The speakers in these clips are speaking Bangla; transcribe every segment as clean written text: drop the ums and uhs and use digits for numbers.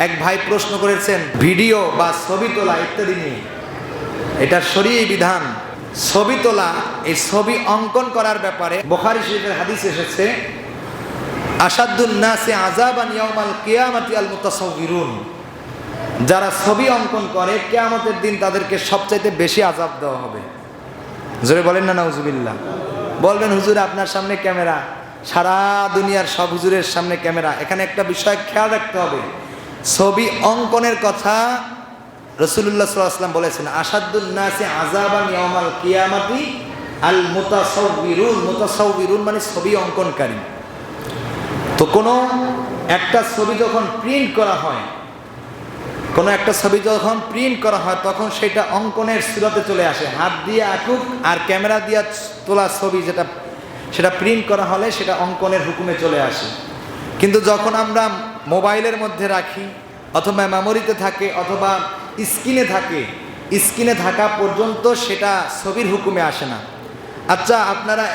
এক ভাই প্রশ্ন করেছেন ভিডিও বা ছবি তোলা ইত্যাদি নিয়ে। এটা শরীয়ী বিধান। ছবি তোলা, এই ছবি অঙ্কন করার ব্যাপারে বুখারী শরীফের হাদিস এসেছে, আশাদ্দুন নাসি আযাবান ইয়াউমাল কিয়ামাতি আল মুতাসাউবিরুন। যারা ছবি অঙ্কন করে কিয়ামতের দিন তাদেরকে সবচাইতে বেশি আযাব দেওয়া হবে। জোরে বলেন না নাউজুবিল্লাহ। বলবেন হুজুর আপনার সামনে ক্যামেরা, সারা দুনিয়ার সব হুজুরের সামনে ক্যামেরা। এখানে একটা বিষয় খেয়াল রাখতে হবে, ছবি অঙ্কনের কথা রাসূলুল্লাহ সাল্লাল্লাহু আলাইহি ওয়াসাল্লাম বলেছেন, আশাদ্দুন নাসি আযাবান ইয়াউমাল কিয়ামাতি আল মুতাসাউবিরুন। মুতাসাউবিরুন মানে ছবি অঙ্কনকারী। তো কোনো একটা ছবি যখন প্রিন্ট করা হয়, কোনো একটা ছবি যখন প্রিন্ট করা হয় তখন সেটা অঙ্কনের সুরাতে চলে আসে। হাত দিয়ে আঁকুক আর ক্যামেরা দিয়ে তোলা ছবি সেটা প্রিন্ট করা হলে সেটা অঙ্কনের হুকুমে চলে আসে। কিন্তু যখন আমরা মোবাইলের মধ্যে রাখি অথবা মেমোরিতে থাকে অথবা স্ক্রিনে থাকা পর্যন্ত সেটা ছবির হুকুমে আসে না। আচ্ছা, আপনারা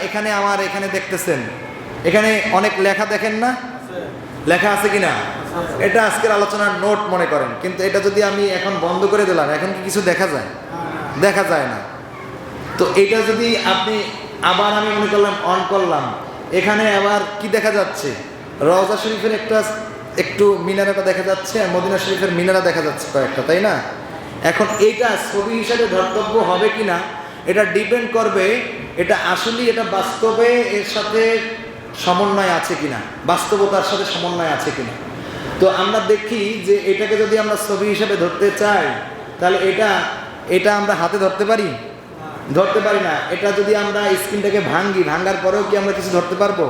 আমার এখানে দেখতেছেন, এখানে অনেক লেখা দেখেন না? লেখা আছে কিনা? এটা আজকের আলোচনার নোট মনে করেন, কিন্তু এটা যদি আমি এখন বন্ধ করে দিলাম, এখন কি কিছু দেখা যায়? দেখা যায় না। তো এটা যদি আবার আমি মনে করলাম অন করলাম, এখানে আবার কি দেখা যাচ্ছে? রওজা শরীফের একটু মিনারাটা দেখা যাচ্ছে, মদিনা শরীফের মিনারা দেখা যাচ্ছে কয়েকটা, তাই না? এখন এইটা ছবি হিসাবে ধর্তব্য হবে কিনা এটা ডিপেন্ড করবে এটা আসলেই এটা বাস্তবে এর সাথে সমন্বয় আছে কিনা, বাস্তবতার সাথে সমন্বয় আছে কিনা। তো আমরা দেখি যে এটাকে যদি আমরা ছবি হিসাবে ধরতে চাই তাহলে এটা আমরা হাতে ধরতে পারি না। এটা যদি আমরা স্ক্রিনটাকে ভাঙার পরেও কি আমরা কিছু ধরতে পারবো?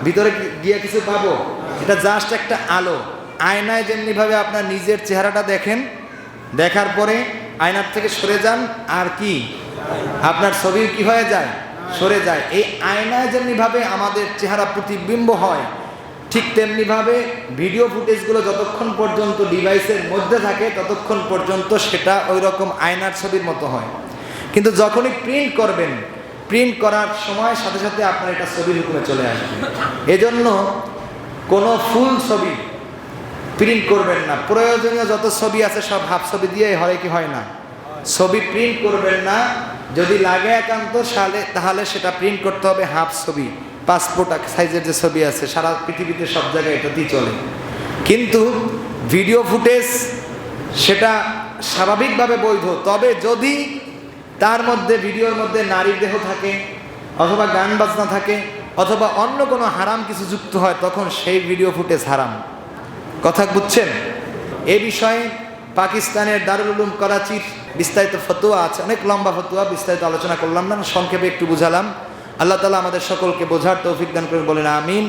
ভিতরে গিয়ে কিছু পাবো? এটা জাস্ট একটা আলো। আয়নায় যেমনিভাবে আপনার নিজের চেহারাটা দেখেন, দেখার পরে আয়নার থেকে সরে যান, আর কি আপনার ছবি কি হয়ে যায়? সরে যায়। এই আয়নায় যেমনিভাবে আমাদের চেহারা প্রতিবিম্ব হয়, ঠিক তেমনিভাবে ভিডিও ফুটেজগুলো যতক্ষণ পর্যন্ত ডিভাইসের মধ্যে থাকে ততক্ষণ পর্যন্ত সেটা ওই রকম আয়নার ছবির মতো হয়। কিন্তু যখনই প্রিন্ট করবেন, প্রিন্ট করার সময় সাথে সাথে আপনার এটা ছবির হুকুমে চলে আসবে। এজন্য কোনো ফুল ছবি প্রিন্ট করবেন না। প্রয়োজনীয় যত ছবি আছে সব হাফ ছবি দিয়ে হয় কি হয় না? ছবি প্রিন্ট করবেন না। যদি লাগে একান্ত তাহলে সেটা প্রিন্ট করতে হবে হাফ ছবি, পাসপোর্ট সাইজের যে ছবি আছে, সারা পৃথিবীতে সব জায়গায় এটাতেই চলে। কিন্তু ভিডিও ফুটেজ সেটা স্বাভাবিকভাবে বৈধ, তবে যদি তার মধ্যে ভিডিওর মধ্যে নারীর দেহ থাকে অথবা গান বাজনা থাকে অথবা অন্য কোনো হারাম কিছু যুক্ত হয় তখন সেই ভিডিও ফুটেজ হারাম। কথা বুঝছেন? এ বিষয়ে পাকিস্তানের দারুল উলুম করাচির বিস্তারিত ফতোয়া আছে, অনেক লম্বা ফতোয়া, বিস্তারিত আলোচনা করলাম না, সংক্ষেপে একটু বুঝালাম। আল্লাহ তাআলা আমাদের সকলকে বোঝার তৌফিক দান করেন, বলেন আমিন।